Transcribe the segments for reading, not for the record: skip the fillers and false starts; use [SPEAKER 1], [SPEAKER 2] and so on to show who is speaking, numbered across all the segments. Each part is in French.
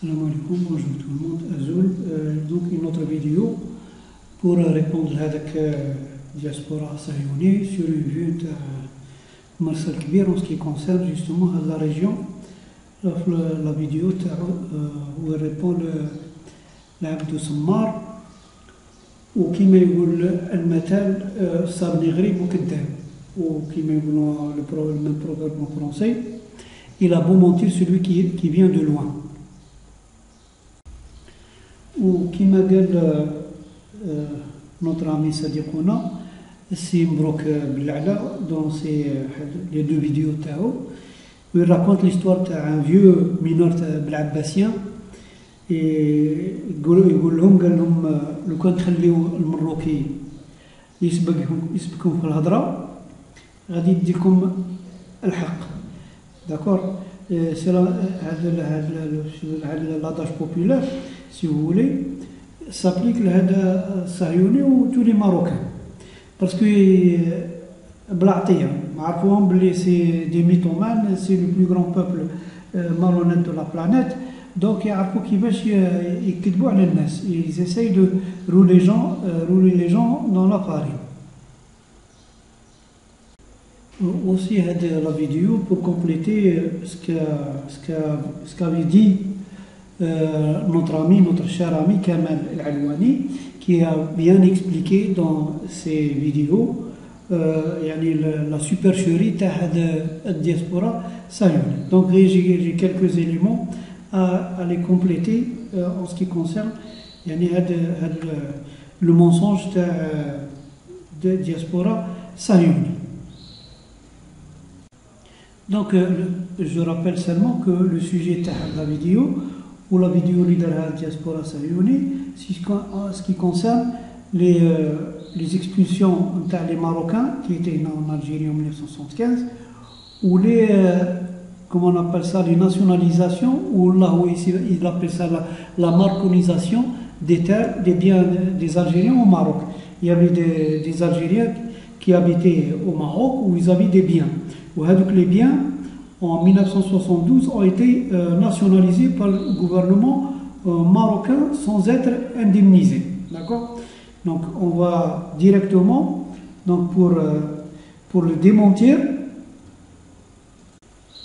[SPEAKER 1] Salam alaikum, bonjour tout le monde, Azul. Donc une autre vidéo pour répondre à la diaspora sahélienne sur une vue de Marcel Kibir en ce qui concerne justement la région. La vidéo où il répond l'Abd Sammar وكما يقول المثل صار غريب وكذاب وكما يقولوا le même proverbe en français, il a beau mentir celui qui vient de loin. وكما قال notre ami صديقنا السي مبروك بالعلا dans les deux vidéos تاعو où il raconte l'histoire تاع un vieux mineur بالعباسيين يقول لهم لو كان تخليو المروكي يسبقكم في الهضره غادي يديكم الحق داكور سي هذا لاداج بوبولار سي vous voulez s'applique لهذا الصهيوني و tous les marocains parce que بلاعطيه معرفوهم بلي سي دي ميتومان سي لو بلو غران بوبل malhonnête de la planète. Donc, ils essayent de rouler les gens dans la farine. Aussi, la vidéo pour compléter ce qu'avait dit notre cher ami Kamal El-Alouani, qui a bien expliqué dans ses vidéos la supercherie de la diaspora sahélienne. Donc, j'ai quelques éléments à les compléter en ce qui concerne le mensonge de diaspora sahélienne. Donc, je rappelle seulement que le sujet de la vidéo, ou la vidéo de la diaspora sahélienne, en ce qui concerne les expulsions des Marocains qui étaient en Algérie en 1975, ou comment on appelle ça, les nationalisations, ou là où il appelle ça la marconisation des terres, des biens des Algériens au Maroc. Il y avait des Algériens qui habitaient au Maroc où ils avaient des biens. Donc les biens, en 1972, ont été nationalisés par le gouvernement marocain sans être indemnisés. D'accord ? Donc on va directement, donc pour le démentir.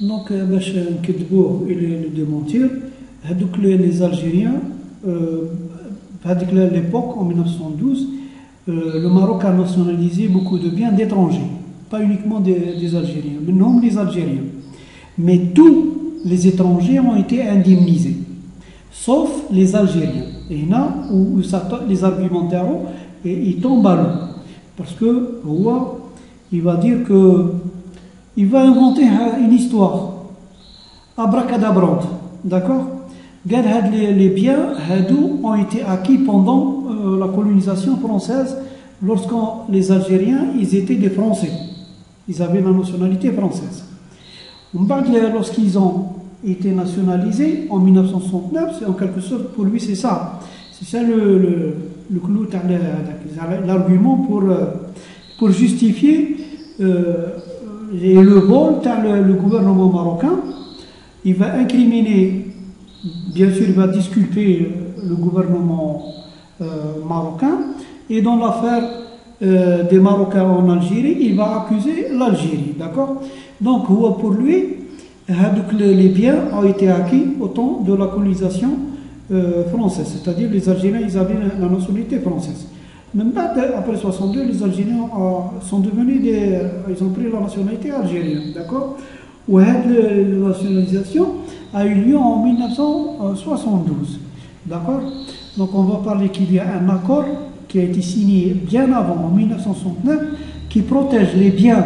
[SPEAKER 1] Donc, باش نكذبوه et le démentir, les Algériens, à l'époque, en 1912, le Maroc a nationalisé beaucoup de biens d'étrangers, pas uniquement des Algériens, mais non les Algériens. Mais tous les étrangers ont été indemnisés, sauf les Algériens. Et là où les argumentaires, ils tombent à l'eau. Parce que, il va dire que il va inventer une histoire abracadabrante, d'accord? Les biens ont été acquis pendant la colonisation française, lorsque les Algériens ils étaient des Français, ils avaient la nationalité française. Lorsqu'ils ont été nationalisés en 1969, c'est en quelque sorte pour lui c'est ça le clou, l'argument pour justifier et le vol, le gouvernement marocain, il va incriminer, bien sûr, il va disculper le gouvernement marocain, et dans l'affaire des Marocains en Algérie, il va accuser l'Algérie, d'accord? Donc, pour lui, les biens ont été acquis au temps de la colonisation française, c'est-à-dire les Algériens, ils avaient la nationalité française. Même après 62, les Algériens sont devenus ils ont pris la nationalité algérienne, d'accord? Où la nationalisation a eu lieu en 1972, d'accord? Donc on va parler qu'il y a un accord qui a été signé bien avant, en 1969, qui protège les biens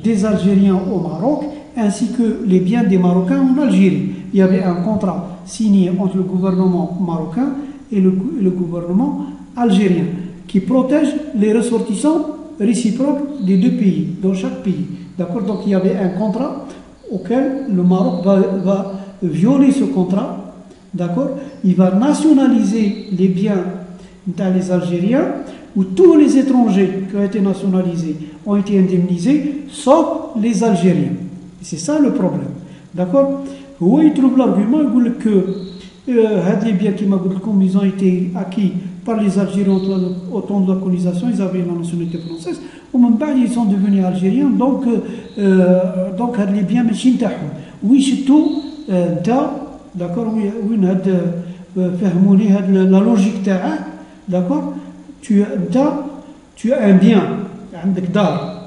[SPEAKER 1] des Algériens au Maroc, ainsi que les biens des Marocains en Algérie. Il y avait un contrat signé entre le gouvernement marocain et le gouvernement algérien, qui protège les ressortissants réciproques des deux pays, dans chaque pays. D'accord? Donc il y avait un contrat auquel le Maroc va violer ce contrat. D'accord? Il va nationaliser les biens des Algériens, où tous les étrangers qui ont été nationalisés ont été indemnisés, sauf les Algériens. C'est ça le problème. D'accord? Où il trouve l'argument, il dit que Les biens qui comme ils ont été acquis par les Algériens au temps de la colonisation, ils avaient la nationalité française. Au moment où ils sont devenus Algériens, donc les biens machines تاعهم. Oui, surtout, d'accord, oui, فهموني la logique تاعه, d'accord. Tu as un bien, عندك دار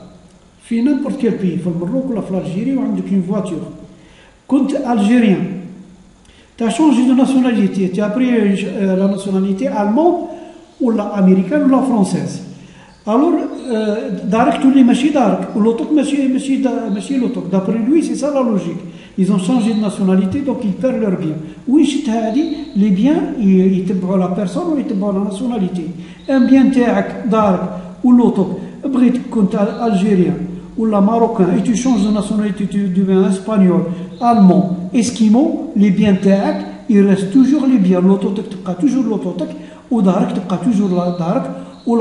[SPEAKER 1] في n'importe quel pays, في المغرب ولا في l'Algérie, وعندك une voiture. كنت Algérien. Tu as changé de nationalité, tu as pris la nationalité allemande ou l'américaine ou la française. Alors, Darek tous les machines Darek, ou l'autre machine l'autre. D'après lui, c'est ça la logique. Ils ont changé de nationalité, donc ils perdent leurs biens. Oui, je t'ai dit, les biens, ils te la personne ou ils te la nationalité. Un bien Darek, Darek, ou l'autre, Brit, quand algérien ou la marocain, et tu changes de nationalité, tu deviens espagnol, allemand, esquimau, les biens Darek, il reste toujours les biens. L'autre, tu as toujours l'autre, ou Darek, tu as toujours la Darek. Ou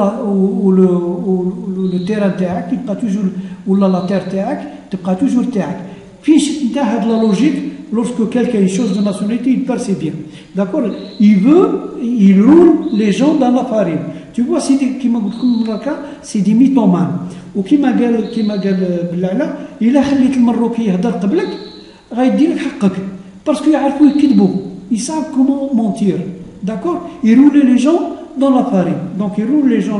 [SPEAKER 1] le terrain تاعك تبقى toujours ولا la terre تاعك تبقى toujours تاعك. فيش انتهت la logique lorsque quelqu'un change de nationalité il perd ses biens. D'accord, il roule les gens dans la farine. Tu vois, c'est كيما قلت لكم c'est des mythomanes. وكيما قال بالله الا خليت المروكي يهضر قبلك غيدير لك حقك باسكو يعرفوا يكذبوا. Ils savent comment mentir. D'accord, ils roulent les gens dans la farine. Donc ils roulent les gens,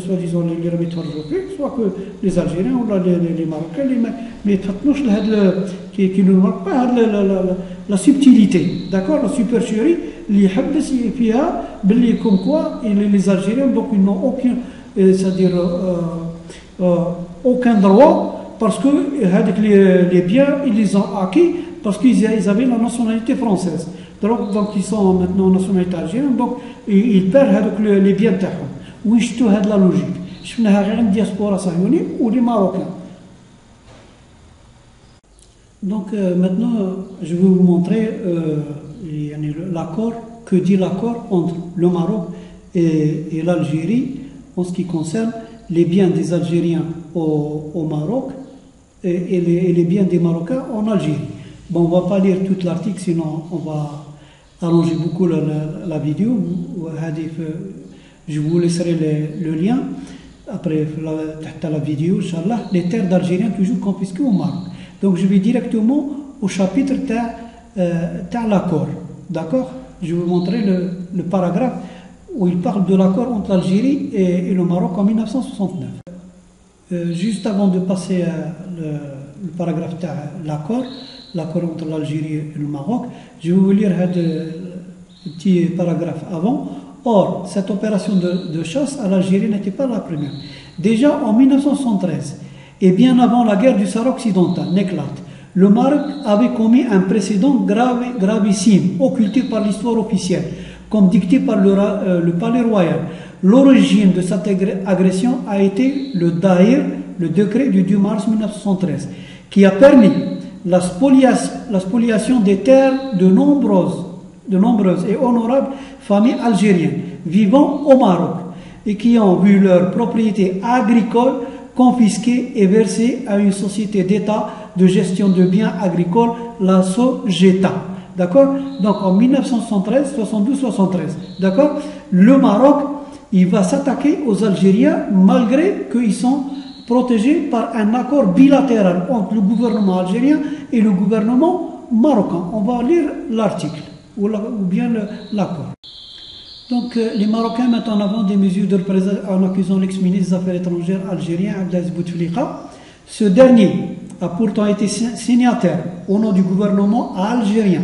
[SPEAKER 1] soi-disant les remetteurs européens, soit que les Algériens ou les Marocains, mais qui ne marquent pas la subtilité, d'accord, la supercherie, comme quoi les Algériens, donc ils n'ont aucun, c'est-à-dire aucun droit, parce que les biens, ils les ont acquis, parce qu'ils avaient la nationalité française. Donc ils sont maintenant en nationalité algérienne, donc ils perdent les biens تاعهم. Oui, شفتوا هاد la logique. شفناها غير عند الدياسبورا صهيوني ولي ماروكان. Donc maintenant, je vais vous montrer l'accord, que dit l'accord entre le Maroc et l'Algérie en ce qui concerne les biens des Algériens au Maroc et les biens des Marocains en Algérie. Bon, on ne va pas lire tout l'article, sinon on va allonger beaucoup la vidéo. Je vous laisserai le lien après la vidéo, Inch'Allah. Les terres d'Algériens toujours confisquées au Maroc. Donc je vais directement au chapitre de l'accord. D'accord? Je vais vous montrer le paragraphe où il parle de l'accord entre l'Algérie et le Maroc en 1969. Juste avant de passer le paragraphe de l'accord entre l'Algérie et le Maroc, je vais vous lire le petit paragraphe avant. Or, cette opération de chasse à l'Algérie n'était pas la première. Déjà en 1973, et bien avant la guerre du Sahara occidental n'éclate, le Maroc avait commis un précédent gravissime, occulté par l'histoire officielle, comme dicté par le palais royal. L'origine de cette agression a été le Daïr, le décret du 2 mars 1973, qui a permis la spoliation des terres de nombreuses et honorables familles algériennes vivant au Maroc et qui ont vu leurs propriétés agricoles confisquées et versées à une société d'État de gestion de biens agricoles, la SOGETA. D'accord? Donc en 1973, 72-73, d'accord? Le Maroc, il va s'attaquer aux Algériens malgré qu'ils sont protégés par un accord bilatéral entre le gouvernement algérien et le gouvernement marocain. On va lire l'article ou bien l'accord. Donc les Marocains mettent en avant des mesures de représailles en accusant l'ex-ministre des Affaires étrangères algérien Abdelaziz Bouteflika. Ce dernier a pourtant été signataire au nom du gouvernement algérien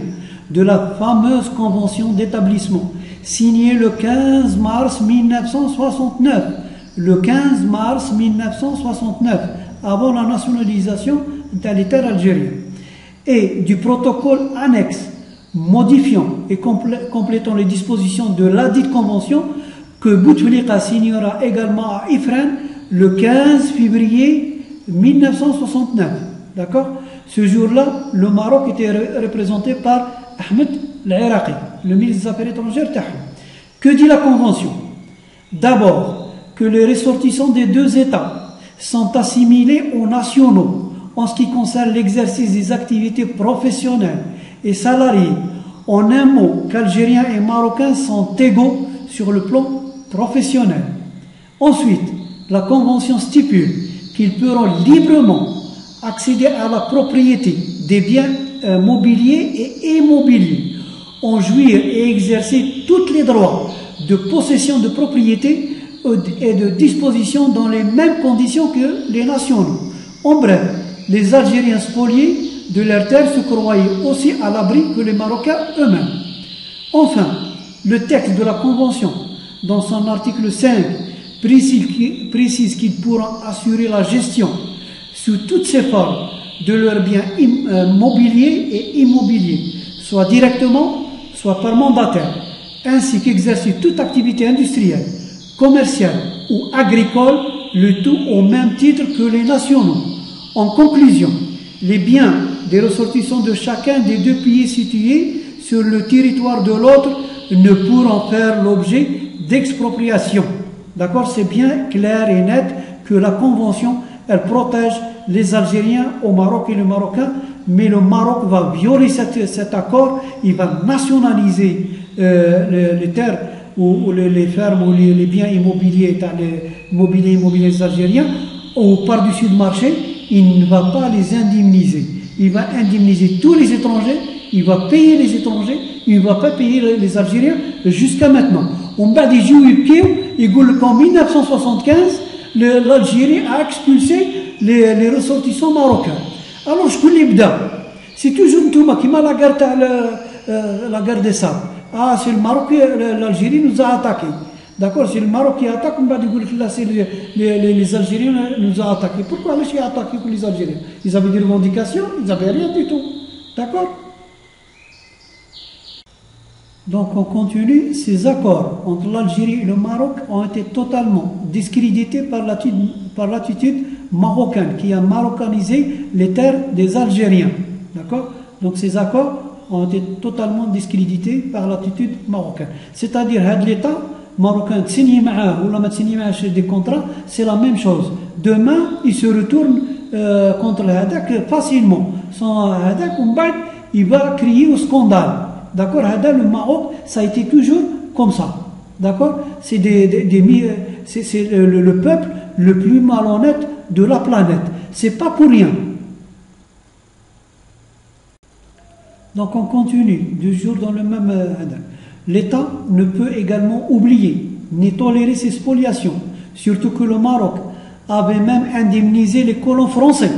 [SPEAKER 1] de la fameuse convention d'établissement signée le 15 mars 1969. Le 15 mars 1969, avant la nationalisation des terres algériennes, et du protocole annexe modifiant et complétant les dispositions de ladite convention que Bouteflika signera également à Ifrane le 15 février 1969. D'accord? Ce jour-là, le Maroc était représenté par Ahmed l'Iraqi, le ministre des Affaires étrangères. Que dit la convention? D'abord, que les ressortissants des deux États sont assimilés aux nationaux en ce qui concerne l'exercice des activités professionnelles et salariées En un mot, qu'Algériens et Marocains sont égaux sur le plan professionnel. Ensuite, la Convention stipule qu'ils pourront librement accéder à la propriété des biens mobiliers et immobiliers, en jouir et exercer tous les droits de possession de propriété et de disposition dans les mêmes conditions que les nationaux. En bref, les Algériens spoliés de leurs terres se croyaient aussi à l'abri que les Marocains eux-mêmes. Enfin, le texte de la Convention, dans son article 5, précise qu'ils pourront assurer la gestion sous toutes ses formes de leurs biens mobiliers et immobiliers, soit directement, soit par mandataire, ainsi qu'exercer toute activité industrielle, commerciale ou agricole, le tout au même titre que les nationaux. En conclusion, les biens des ressortissants de chacun des deux pays situés sur le territoire de l'autre ne pourront faire l'objet d'expropriation. D'accord, c'est bien clair et net que la Convention, elle protège les Algériens au Maroc et les Marocains, mais le Maroc va violer cet accord, il va nationaliser les terres ou les fermes ou les biens immobiliers, immobiliers algériens, ou par-dessus le marché, il ne va pas les indemniser. Il va indemniser tous les étrangers, il va payer les étrangers, il ne va pas payer les Algériens jusqu'à maintenant. On bat des jouets et qu'en 1975, l'Algérie a expulsé les ressortissants marocains. Alors, je peux les dire, c'est toujours tout qui m'a la guerre des sables. Ah, c'est le Maroc, l'Algérie nous a attaqués. D'accord, c'est le Maroc qui attaque, on va dire que là, c'est les Algériens nous ont attaqués. Pourquoi les Chiens attaqué que les Algériens? Ils avaient des revendications, ils n'avaient rien du tout. D'accord? Donc on continue, ces accords entre l'Algérie et le Maroc ont été totalement discrédités par l'attitude marocaine qui a marocanisé les terres des Algériens. D'accord? Donc ces accords ont été totalement discrédités par l'attitude marocaine. C'est-à-dire, l'État marocain signé ou la des contrats, c'est la même chose. Demain, il se retourne contre le Hadak facilement. Sans Hadak, il va crier au scandale. D'accord, le Maroc, ça a été toujours comme ça. D'accord, c'est le peuple le plus malhonnête de la planète. C'est pas pour rien. Donc on continue, toujours dans le même l'État ne peut également oublier ni tolérer ces spoliations, surtout que le Maroc avait même indemnisé les colons français.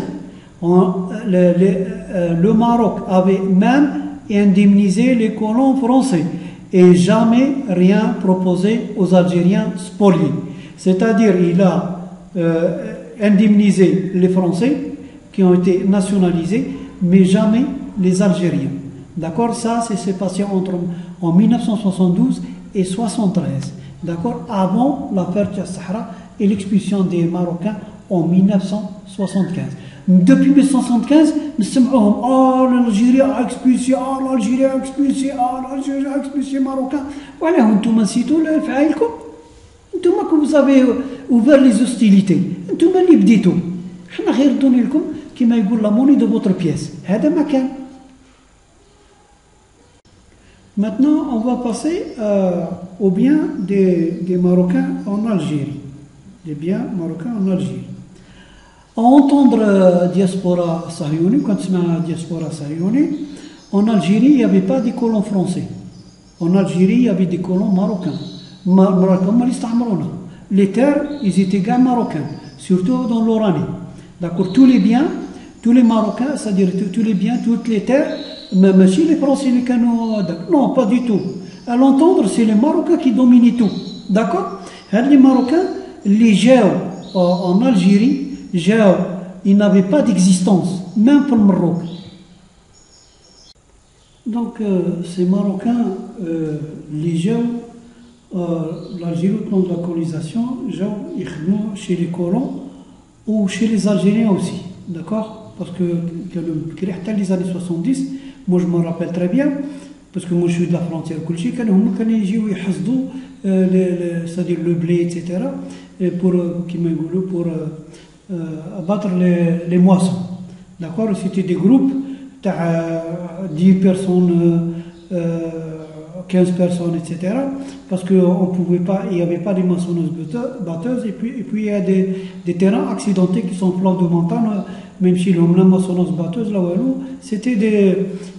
[SPEAKER 1] Le Maroc avait même indemnisé les colons français et jamais rien proposé aux Algériens spoliés. C'est-à-dire il a indemnisé les Français qui ont été nationalisés, mais jamais les Algériens. D'accord, ça c'est passé en 1972 et 73. D'accord, avant l'affaire Sahara et l'expulsion des Marocains en 1975. Depuis 1975, nous sommes l'Algérie a expulsé, l'Algérie a expulsé, l'Algérie a expulsé les Marocains. Voilà, vous citez le faïlko. Vous avez ouvert les hostilités. Vous avez dit tout. Je vais vous donner la monnaie de votre pièce. C'est ce que maintenant, on va passer aux biens des Marocains en Algérie. Des biens marocains en Algérie. À entendre diaspora sahioni, quand tu m'as diaspora sahioni, en Algérie, il n'y avait pas des colons français. En Algérie, il y avait des colons marocains. Les terres, ils étaient gars marocains, surtout dans l'Oranie. D'accord, tous les biens, tous les Marocains, c'est-à-dire tous les biens, toutes les terres, même si les Français, les canaux, non, pas du tout. À l'entendre, c'est les Marocains qui dominaient tout. D'accord? Les Marocains, les Géos en Algérie, ils n'avaient pas d'existence, même pour le Maroc. Donc, ces Marocains, les Géos, l'Algérie au plan de la colonisation, ils sont chez les colons ou chez les Algériens aussi. D'accord? Parce que les années 70, moi je me rappelle très bien, parce que moi je suis de la frontière, c'est-à-dire le blé, etc., pour abattre les moissons. D'accord? C'était des groupes de 10 personnes 15 personnes, etc. Parce qu'on pouvait pas, il n'y avait pas de moissonneuses batteuses, et puis il y a des terrains accidentés qui sont flancs de montagne, même si le moissonneuse batteuse, là où c'était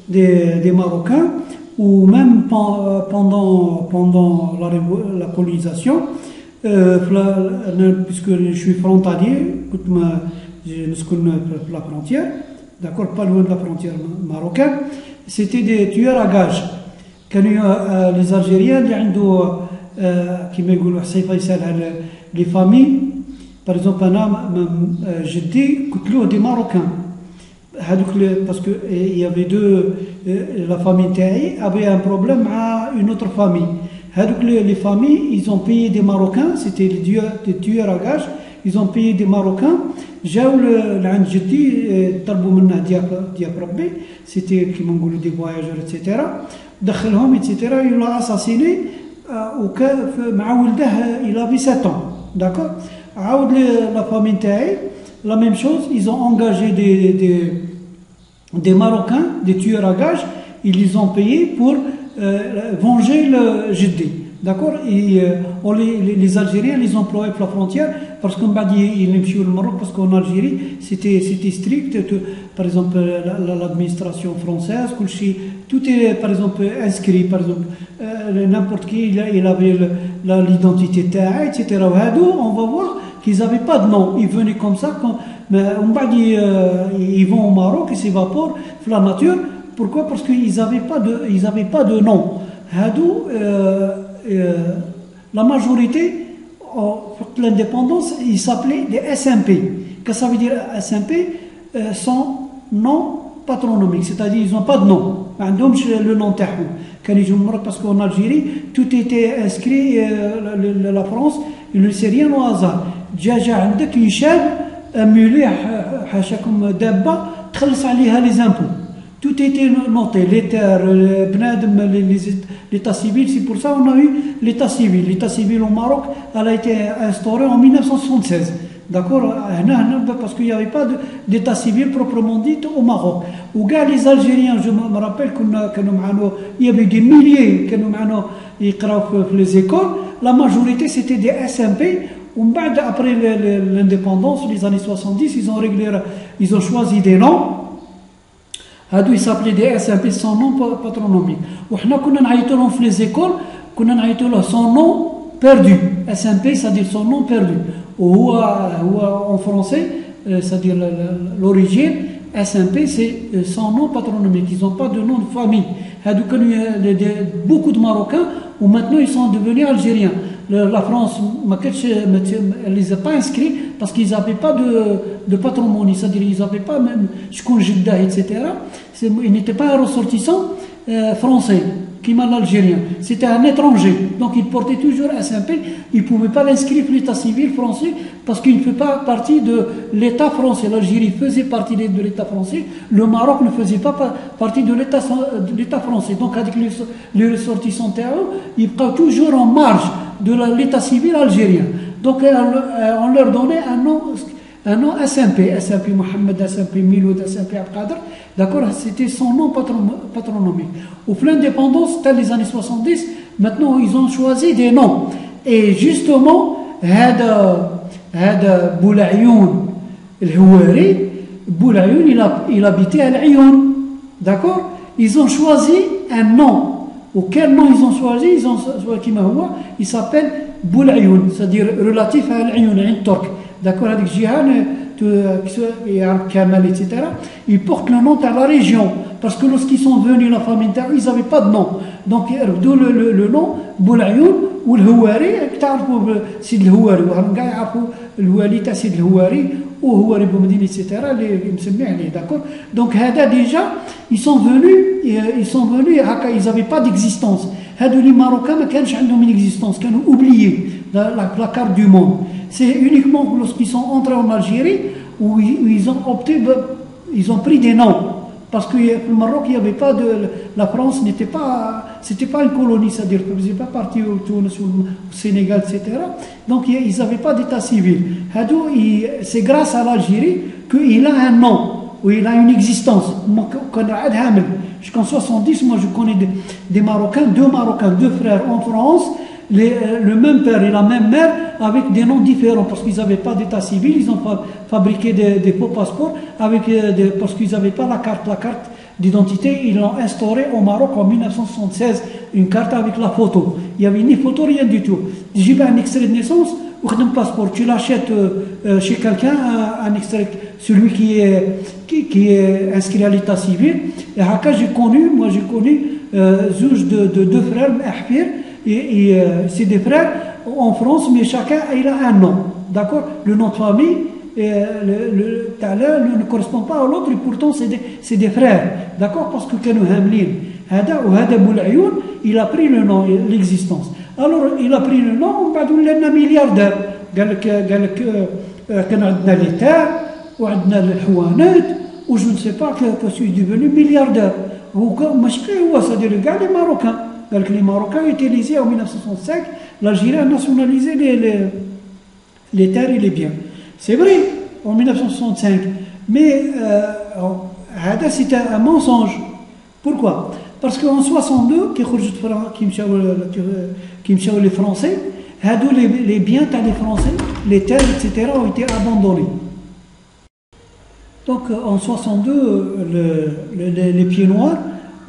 [SPEAKER 1] des Marocains, ou même pendant la colonisation, puisque je suis frontalier, je connais la frontière, d'accord, pas loin de la frontière marocaine, c'était des tueurs à gages. Les Algériens qui les familles, par exemple, je dis que des Marocains. Parce qu'il y avait la famille Taï avait un problème avec une autre famille. Les familles, ils ont payé des Marocains, c'était des tueurs à gages, ils ont payé des Marocains. جاو لعند جدي طلبوا منه دياب ربي سيتي كيما نقولوا دي فواياجور اتسيتيرا دخلهم اتسيتيرا يلا اساسيني مع ولده الى في 7 ans d'accord عاود لا فامي تاعي la même chose ils ont engagé des Marocains des tueurs à gages ils les ont payés pour venger le jiddi. D'accord. Et les Algériens les employaient pour la frontière parce qu'on m'a dit ils aiment le Maroc parce qu'en Algérie c'était strict. Par exemple l'administration française, tout est par exemple inscrit. Par exemple n'importe qui il avait l'identité etc. On va voir qu'ils n'avaient pas de nom. Ils venaient comme ça. Mais on m'a dit ils vont au Maroc, ils s'évaporent la nature. Pourquoi? Parce qu'ils n'avaient pas de nom. La majorité, pour l'indépendance, ils s'appelaient des SMP. Qu'est-ce que ça veut dire SMP? Sans nom patronymique, c'est-à-dire ils n'ont pas de nom. Le nom تاعهم. Quand ils jouent parce qu'en Algérie, tout était inscrit, la France, il ne sait rien au hasard. جا عندك يشاب مليح حاشاكم دابة تخلص عليها les impôts. Tout était noté, les terres, l'état civil, c'est pour ça qu'on a eu l'état civil. L'état civil au Maroc, elle a été instaurée en 1976. D'accord. Parce qu'il n'y avait pas d'état civil proprement dit au Maroc. Où les Algériens, je me rappelle qu'il y avait des milliers qui écrivaient les écoles, la majorité c'était des SMP. Après l'indépendance, les années 70, ils ont choisi des noms. هادو يسابلي دي اس ام بي سون نون باترونوميك وحنا كنا نعيطوا لهم في لي زيكول كنا نعيطوا له سون نون بيردو اس ام بي سادير سون نون بيردو وهو اون فرونسي سادير لوريجين اس ام بي سي سون نون باترونوميك ils ont pas de nom de famille هادو كانوا beaucoup de Marocains ou maintenant ils sont devenus algériens. La France, elle les a pas inscrits parce qu'ils n'avaient pas de patrimoine, c'est-à-dire ils n'avaient pas même etc. Ils n'étaient pas un ressortissant français, qui m'a l'Algérien. C'était un étranger, donc il portait toujours SMP. Il ne pouvait pas l'inscrire pour l'état civil français parce qu'il ne fait pas partie de l'état français. L'Algérie faisait partie de l'état français, le Maroc ne faisait pas partie de l'état français. Donc avec les ressortissants ils étaient toujours en marge de l'état civil algérien. Donc on leur donnait un nom SMP, SMP Mohamed, SMP Miloud, SMP Abqadr, d'accord, c'était son nom patronymique. Au fin l'indépendance, dans les années 70, maintenant ils ont choisi des noms. Et justement, هذا Boulayoun el-Houari, Boulayoun il habitait à l'Ayoun, d'accord. Ils ont choisi un nom. Auquel nom ils ont choisi? Ils ont choisi il s'appelle Boulayoun, c'est-à-dire relatif à l'Ayoun, un turc. D'accord, avec Jihan, Kamal, etc. Ils portent le nom à la région. Parce que lorsqu'ils sont venus, la famille d'Arou, ils n'avaient pas de nom. Donc, d'où le nom, Boulayoun, ou le Houari, c'est le Houari. Le Houari, c'est le Houari, ou Houari Boumdine, etc. D'accord. Donc, déjà, ils sont venus, ils n'avaient pas d'existence. Les Marocains, ils n'ont pas d'existence, ils ont oublié la carte du monde. C'est uniquement lorsqu'ils sont entrés en Algérie où ils ont opté, ils ont pris des noms. Parce que le Maroc, il n'y avait pas de. La France n'était pas. C'était pas une colonie, c'est-à-dire qu'ils ne faisaient pas partie au Sénégal, etc. Donc ils n'avaient pas d'état civil. C'est grâce à l'Algérie qu'il a un nom. où il a une existence. Jusqu'en 70, moi je connais des Marocains, deux frères en France, le même père et la même mère, avec des noms différents, parce qu'ils n'avaient pas d'état civil, ils ont fabriqué des faux passeports, parce qu'ils n'avaient pas la carte d'identité, ils l'ont instauré au Maroc en 1976, une carte avec la photo. Il n'y avait ni photo, rien du tout. J'ai un extrait de naissance, ou un passeport, tu l'achètes chez quelqu'un, un extrait, celui qui est inscrit à l'état civil. Et Haka, j'ai connu Zouj de deux frères, et c'est des frères en France, mais chacun il a un nom. D'accord? Le nom de famille ne correspond pas à l'autre, et pourtant c'est des frères. D'accord? Parce que Kanu Hamlin, Hada Boulayoun, il a pris le nom, l'existence. Alors il a pris le nom, il est milliardaire. قال لك كان عندنا les terres وعندنا الحوانات ou je ne sais pas que je suis devenu milliardaire. مشكل هو c'est-à-dire كاع les Marocains. قال لك les Marocains utilisaient en 1965, l'Algérie a nationalisé les terres et les biens. C'est vrai en 1965, mais c'était un mensonge. Pourquoi? Parce qu'en 62 qui مشاو les Français, les biens des Français, les terres, etc. ont été abandonnés. Donc en 62, les pieds noirs,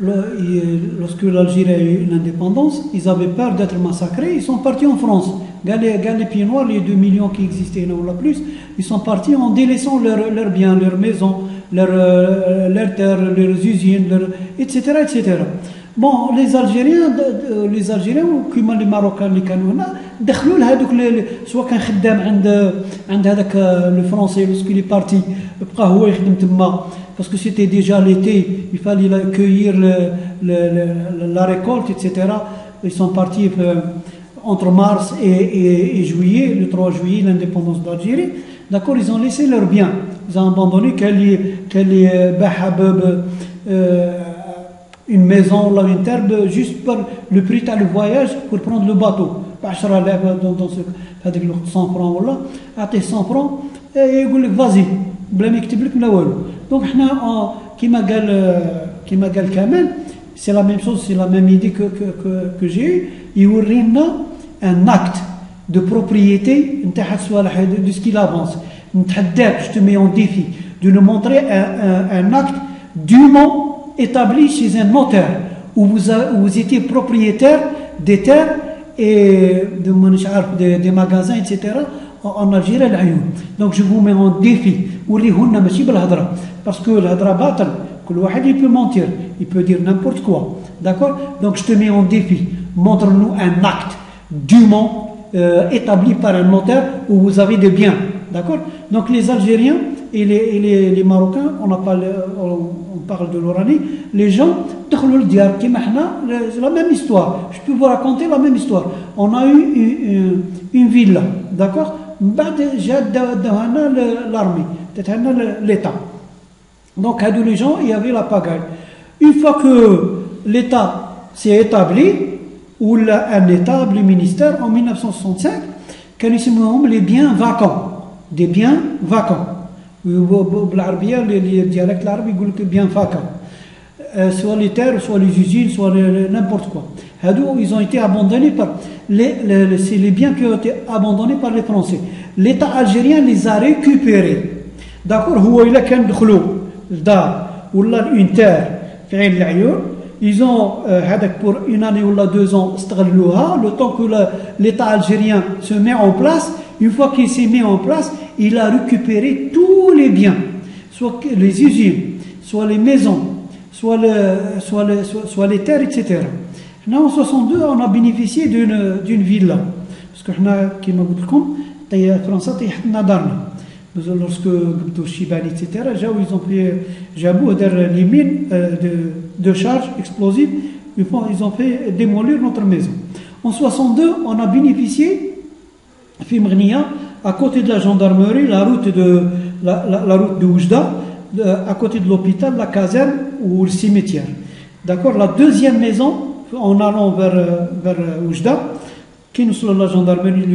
[SPEAKER 1] lorsque l'Algérie a eu l'indépendance, ils avaient peur d'être massacrés, ils sont partis en France. Les pieds noirs, les 2 millions qui existaient, non la plus, ils sont partis en délaissant leurs biens, leurs maisons, leurs terres, leurs usines, etc., etc. Bon, les Algériens ou les Marocains اللي كانوا هنا دخلوا لهذوك سواء كان خدام عند هذاك le français lorsqu'il est parti بقى هو يخدم تما parce que c'était déjà l'été, il fallait cueillir la récolte, etc. Ils sont partis entre mars et juillet, le 3 juillet, l'indépendance d'Algérie. D'accord, ils ont laissé leurs biens, ils ont abandonné une maison ou une terre juste pour le prix de le voyage pour prendre le bateau. Dans ce 100 francs voilà, à 100 francs et يقول لك vas-y بلا ما يكتب لك لا والو. Donc حنا كيما قال كمال c'est la même chose, c'est la même idée que j'ai eu. يورينا un acte de propriété نتاع الصوالح de ce qu'il avance. نتحداك, je te mets en défi de nous montrer un acte dûment établi chez un notaire où vous étiez propriétaire des terres et des magasins, etc. en Algérie. Donc je vous mets en défi. Parce que l'hadra batal, que il peut mentir, il peut dire n'importe quoi. D'accord? Donc je te mets en défi. Montre-nous un acte dûment établi par un notaire où vous avez des biens. D'accord? Donc les Algériens et les Marocains, on parle de l'Oranie, les gens, c'est la même histoire. Je peux vous raconter la même histoire. On a eu une ville, d'accord? J'ai l'armée, l'État. Donc, les gens, il y avait la pagaille. Une fois que l'État s'est établi, ou un État, le ministère, en 1965, les biens vacants. Des biens vacants. Les dialectes arabes ils bien vacants. Soit les terres, soit les usines, soit n'importe quoi. Ils ont été abandonnés par c'est les biens qui ont été abandonnés par les Français. L'État algérien les a récupérés. D'accord, il a كان دخلوا الدار ولا une terre في عين العيون. Ils ont pour une année ou 2 ans استغلوها le temps que l'État algérien se met en place. Une fois qu'il s'est mis en place, il a récupéré tous les biens, soit les usines, soit les maisons, soit les terres, etc. Là, en 62, on a bénéficié d'une villa. Parce que, comme je vous l'ai dit, la France a été lorsque les Chibani, etc., ils ont fait les mines de charge explosive, ils ont fait démolir notre maison. En 62, on a bénéficié à côté de la gendarmerie, la route de Oujda, à côté de l'hôpital, la caserne ou le cimetière. D'accord? La deuxième maison, en allant vers Oujda, qui nous sommes la gendarmerie,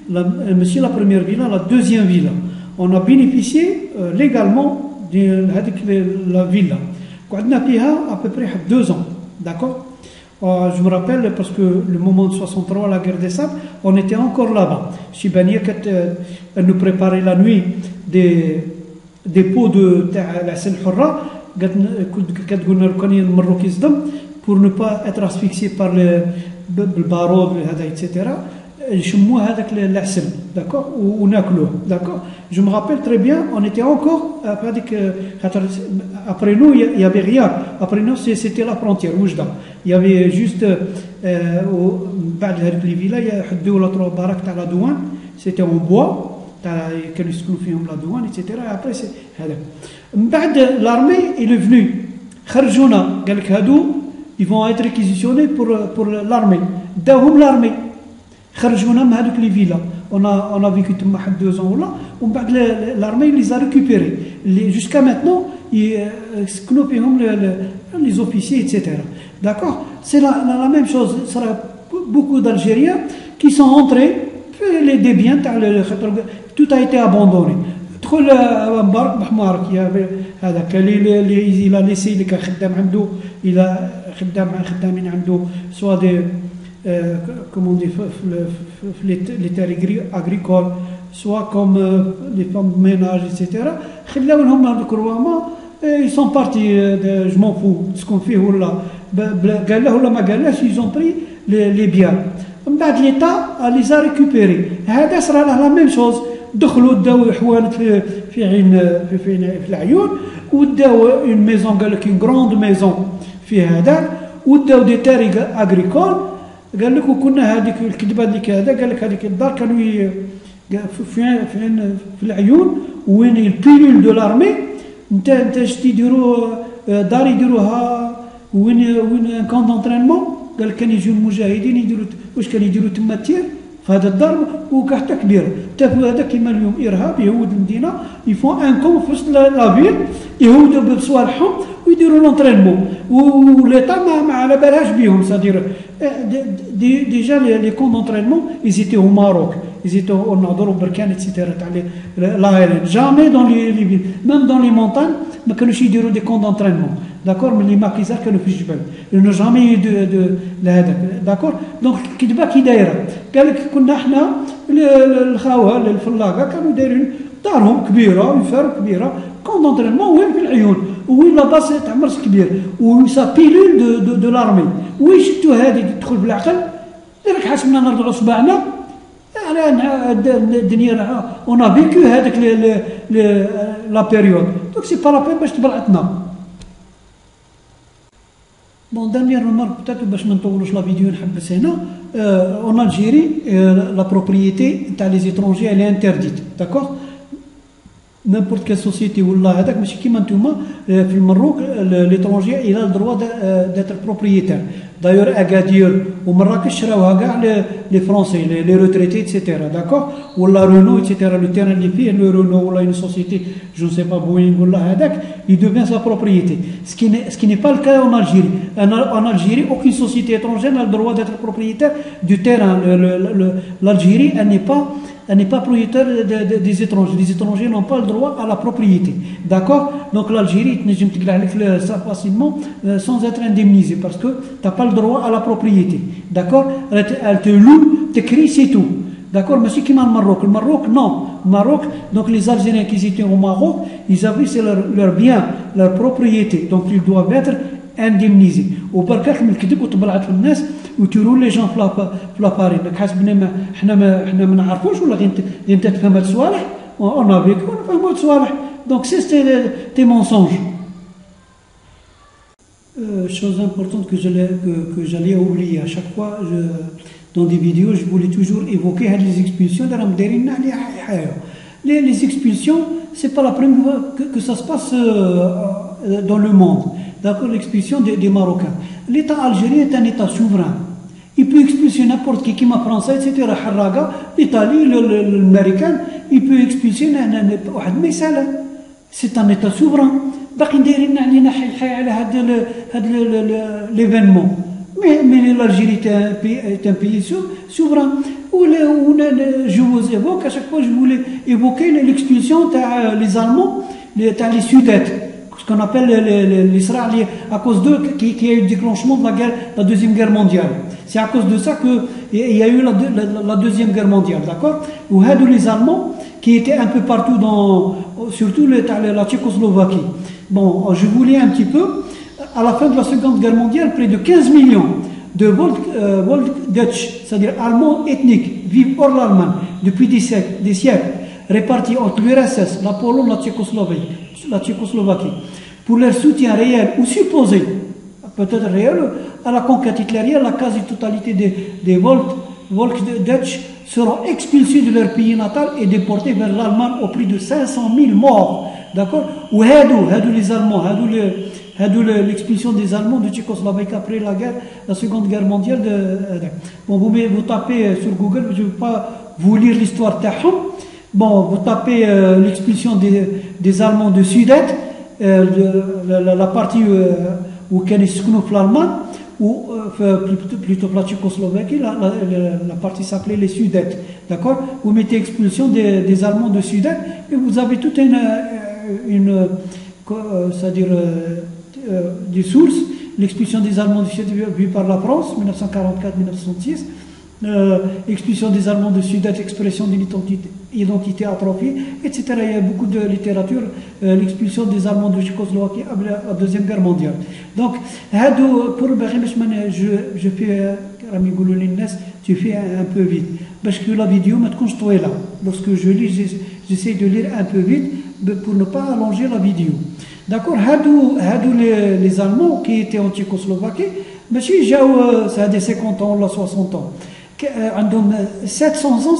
[SPEAKER 1] la première villa, la deuxième villa. On a bénéficié légalement la villa. قعدنا فيها à peu près 2 ans, d'accord. Je me rappelle parce que le moment de 63, la guerre des sables, on était encore là-bas. Chibania, elle nous préparait la nuit des pots de la selle hurra, pour ne pas être asphyxié par le barreau, etc. يشموا هذاك العسل d'accord وناكلوه d'accord. Je me rappelle très bien, on était encore après nous il y avait rien, après nous c'était la frontière وجدة. Il y avait juste بعد هذيك لي فيلا يحدوا ولا 3 باراك تاع لا دوان c'était en bois تاع كانوا يسكنوا فيهم لا دوان etc. après c'est هذا من بعد l'armée il est venu خرجونا قال لك هادو ils vont être réquisitionnés pour l'armée داهم l'armée خرجونا من هذوك لي فيلا on a vécu تما واحد 2 ans ولا ومن بعد l'armée les a récupérés jusqu'à maintenant يسكنوا فيهم les officiers etc. d'accord. C'est la même chose. Il y a beaucoup d'Algériens qui sont entrés les biens tout a été abandonné. دخل مبارك بحمارك هذاك اللي il a laissé اللي كان خدام عنده الى خدامين عنده soit des comment on dit les terres agricoles soit comme les femmes de ménage etc. خلاو لهم هذوك الروامه ils sont partis je m'en fous تسكن فيه ولا قال له ولا ما قالش ils ont pris les biens. من بعد l'état les a récupérés. هذا صرا له la même chose. دخلوا داو حوانت في عين في العيون وداو اون ميزون قال لك اون غروند ميزون في هذا وداو دي تيري اغريكول قال لك وكنا هذيك الكذبه اللي كذا قال لك هذيك الدار كانوا في العيون وين البيلول دو لارمي انت شتي يديروا دار يديروها وين كون دونترينمون قال لك كان يجيو المجاهدين يديروا واش كان يديروا تما تير في هذا الدار وكحته كبيره تافوا هذا كيما اليوم ارهاب يهود المدينه يفون ان كون في وسط لا فيل يهودوا بصوالحهم ويديروا لونترينمون وليتا ما على بالهاش بهم سادير ديجا لي كون دونترينمون ايزيتي au Maroc ايزيتي نهضروا بركان ايتترا تاع لايرين جامي دون لي فيل ميم دون لي مونتان ما كانوش يديروا دي كون دونترينمون داكور من لي ماكيزار كانوا في الجبل لانه جامي دو لهذاك داكور. دونك الكذبه كي دايره قال لك كنا احنا الخاوه الفلاقه كانوا دايرين دارهم كبيره وفار كبيره كون دونترينمون وين في العيون وين لا باس تاع مرس كبير وسا بيلول دو لارمي وين شفتوا هذه تدخل بالعقل راك حاسبنا نرجعوا صباعنا على الدنيا اون ا فيكو هذاك لا بيريود دونك سي با لا بين باش تبلعتنا. Bon, dernière remarque, peut-être باش ما نطولوش لا فيديو نحبس هنا. En Algérie, la propriété des étrangers elle est interdite, d'accord. N'importe quelle société ولا هذاك ماشي كيما نتوما في المروك l'étranger il a le droit d'être propriétaire. D'ailleurs Agadir ومراكش شراوها كاع les français les retraités etc. d'accord. ولا Renault etc. le terrain اللي فيه le Renault ولا une société je ne sais pas Boeing ولا هذاك il devient sa propriété. Ce qui n'est pas le cas en Algérie. En Algérie aucune société étrangère n'a le droit d'être propriétaire du terrain. L'Algérie elle n'est pas propriétaire des étrangers. Les étrangers n'ont pas le droit à la propriété. D'accord. Donc l'Algérie, tu peux ça facilement sans être indemnisé parce que tu n'as pas le droit à la propriété. D'accord. Elle te loue, t'écrit, c'est tout. D'accord. Mais c'est comme le Maroc. Le Maroc, non. Le Maroc, donc les Algériens qui étaient au Maroc, ils avaient c'est leur bien, leur propriété. Donc ils doivent être indemnisés. وبركات من الكذب وطبلعت في الناس وتيروا لي جون في لاباري حاسبنا حنا ما نعرفوش ولا غير انت تفهم هاد الصوالح اون افيك ونفهموا هاد الصوالح دونك سي تي مونسونج. Chose importante que j'allais oublier à chaque fois dans des vidéos je voulais toujours évoquer les expulsions les expulsions c'est pas la première fois que ça se passe dans le monde. D'accord, l'expulsion des Marocains. L'État algérien est un État souverain. Il peut expulser n'importe qui, comme la France, etc. L'Italie, l'Américain, il peut expulser c'est un État souverain. باقي دايرين علينا على هذا l'événement. Mais l'Algérie est un pays souverain. Je vous évoque, à chaque fois je voulais évoquer l'expulsion des Allemands les Sudètes, ce qu'on appelle l'Israël, à cause d'eux qu'il y a eu le déclenchement de la Deuxième Guerre mondiale. C'est à cause de ça qu'il y a eu la Deuxième Guerre mondiale, d'accord? Ou les Allemands, qui étaient un peu partout, surtout la Tchécoslovaquie. Bon, je vous lis un petit peu. À la fin de la Seconde Guerre mondiale, près de 15 millions de Volksdeutsch, c'est-à-dire Allemands ethniques, vivent hors l'Allemagne depuis des siècles, répartis entre l'URSS, la Pologne, la Tchécoslovaquie, pour leur soutien réel ou supposé, peut-être réel, à la conquête hitlérienne. La quasi-totalité des Volksdeutsch seront expulsés de leur pays natal et déportés vers l'Allemagne au prix de 500 000 morts. D'accord? Ou les Allemands, l'expulsion des Allemands de Tchécoslovaquie après la Seconde Guerre mondiale. Bon, vous tapez sur Google, je ne vais pas vous lire l'histoire Tahom. Bon, vous tapez l'expulsion des Allemands de Sudète, la partie où Kenny l'Allemagne, ou plutôt la Tchécoslovaquie, la partie s'appelait les Sudètes. D'accord? Vous mettez expulsion des Allemands de Sudète et vous avez toute c'est-à-dire des sources. L'expulsion des Allemands de Sudète vue par la France, 1944-1966. Expulsion des Allemands de Sudète, expression d'une identité atrophiée, etc. Il y a beaucoup de littérature, l'expulsion des Allemands de Tchécoslovaquie après la Deuxième Guerre mondiale. Donc, pour je fais, tu fais un peu vite, parce que la vidéo, là. Lorsque je lis, j'essaie de lire un peu vite pour ne pas allonger la vidéo. D'accord? Les Allemands qui étaient en Tchécoslovaquie, ça a des 50 ans, là 60 ans. 700 ans,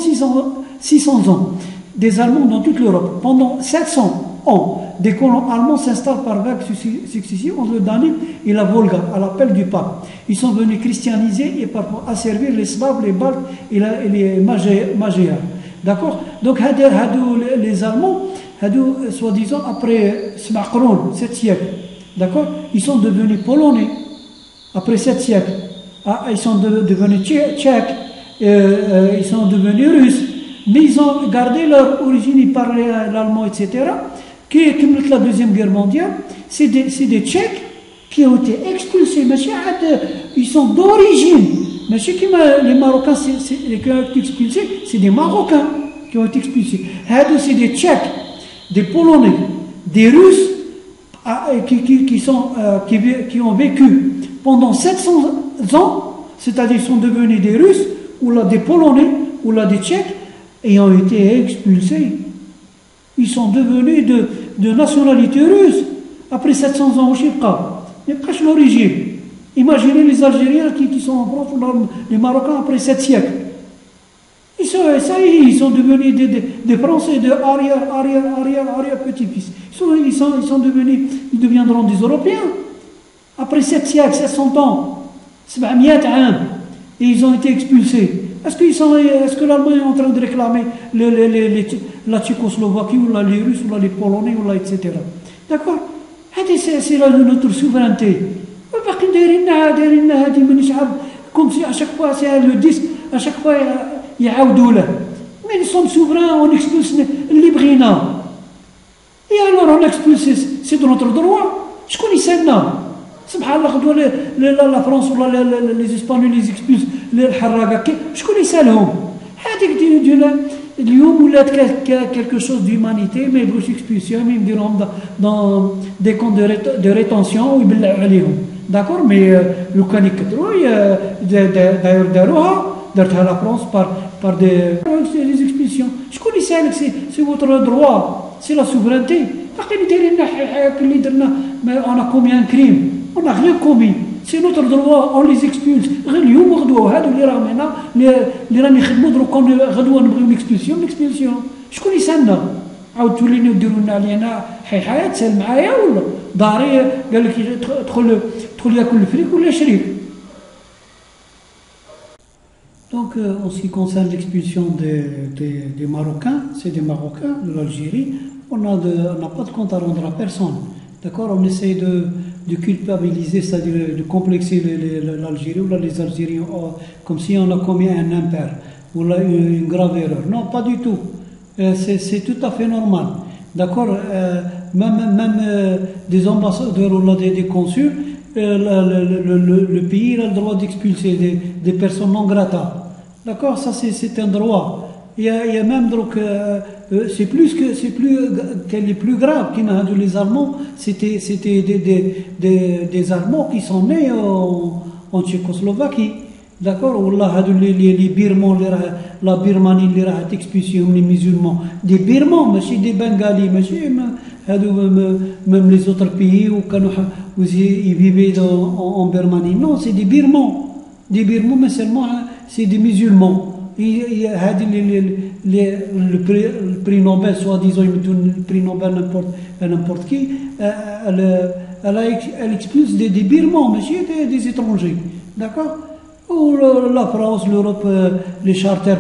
[SPEAKER 1] 600 ans, des Allemands dans toute l'Europe. Pendant 700 ans, des colons allemands s'installent par vagues successives entre le Danube et la Volga, à l'appel du pape. Ils sont venus christianiser et parfois asservir les Slaves, les Baltes et les Magyars. D'accord? Donc, les Allemands, soi-disant, après 7 siècles, d'accord? Ils sont devenus polonais après 7 siècles. Ils sont devenus tchèques, ils sont devenus russes, mais ils ont gardé leur origine, ils parlaient l'allemand, etc. Qui la Deuxième Guerre mondiale, c'est des Tchèques qui ont été expulsés. Ils sont d'origine. Les Marocains qui ont été expulsés, c'est des Marocains qui ont été expulsés. C'est des Tchèques, des Polonais, des Russes qui ont vécu pendant 700 ans, c'est-à-dire sont devenus des Russes, ou là des Polonais, ou là des Tchèques, et ont été expulsés. Ils sont devenus de nationalité russe après 700 ans au Chirka. Mais pas l'origine. Imaginez les Algériens qui sont en France, ou les Marocains après 7 siècles. Ils sont devenus des Français de arrière petit-fils. Ils deviendront des Européens. Après 7 siècles, 700 ans, 700 ans, et ils ont été expulsés. Est-ce que l'Allemagne est en train de réclamer la Tchécoslovaquie, ou les Russes, ou les Polonais, ou etc. D'accord? C'est notre souveraineté. Comme si à chaque fois c'est le disque, à chaque fois il y a mais nous sommes souverains, on expulse les Brina. Et alors on expulse, c'est de notre droit. Je connais ça. La France ou les Espagnols les expulsent les Harraga. Je connais ça لهم. اليوم ولات quelque chose d'humanité, mais ils expulsion, mais ils diront dans des camps de rétention ويبلعوا عليهم. D'accord, mais le كان يكثروا d'ailleurs دارتها la France par des expulsions. Je connais ça, c'est votre droit, c'est la souveraineté. On a commis un crime. On n'a rien commis. C'est notre droit, on les expulse. اليوم غدوه هادو اللي راهم هنا اللي راهم يخدموا دروك غدوه نبغيو l'expulsion. شكون يسالنا؟ عاود تولينا ديروا لنا علينا حيحياه تسال معايا ولا داري قال لك تدخل ياكل الفريك ولا شريك. Donc, en ce qui concerne l'expulsion des Marocains, c'est des Marocains de l'Algérie, on n'a pas de compte à rendre à personne. D'accord? On essaie de culpabiliser, c'est-à-dire de complexer l'Algérie ou les Algériens comme si on a commis un impair ou une grave erreur. Non, pas du tout. C'est tout à fait normal. D'accord? même des ambassadeurs ou des consuls, le pays a le droit d'expulser des personnes non grata. D'accord, ça c'est un droit. Il y a même donc c'est plus qu'elle est plus grave. Les Allemands, c'était des Allemands qui sont nés en Tchécoslovaquie. D'accord, les Birmans, la Birmanie, les expulsion les musulmans, des Birmans, mais des Bengalis, même les autres pays où ils vivaient en Birmanie. Non, c'est des Birmans, mais seulement c'est des musulmans. Le prix Nobel, soi-disant, le prix Nobel n'importe qui, elle expulse des Birmans, mais des étrangers. D'accord? Ou la France, l'Europe, les charters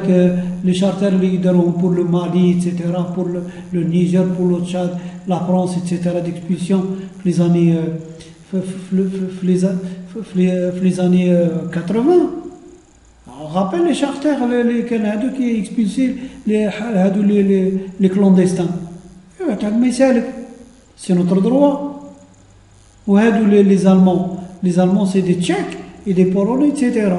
[SPEAKER 1] leaders pour le Mali, etc., pour le Niger, pour le Tchad, la France, etc., d'expulsion, les années 80. On rappelle les charters, les Canadiens qui expulsaient les clandestins. C'est notre droit. Ou les Allemands. Les Allemands, c'est des Tchèques et des Polonais, etc.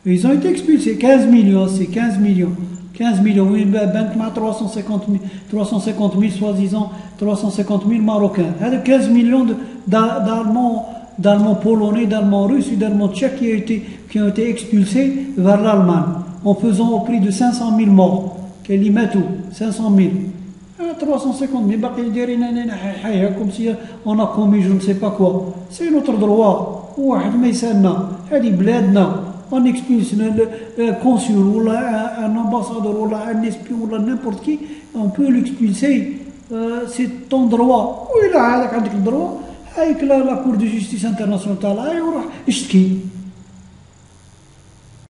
[SPEAKER 1] Ils ont été expulsés. 15 millions, c'est 15 millions. 15 millions, oui, 350 000, soi-disant, 350 000 Marocains. 15 millions d'Allemands polonais, d'Allemands russes et d'Allemands tchèques qui ont été expulsés vers l'Allemagne, en faisant au prix de 500 000 morts. Qu'elle y met tout, 500 000. 350 000, comme si on a commis je ne sais pas quoi. C'est notre droit. On expulse un consul ou un ambassadeur ou un espion ou n'importe qui, on peut l'expulser. C'est ton droit. Oui, là, avec le droit, avec la Cour de justice internationale,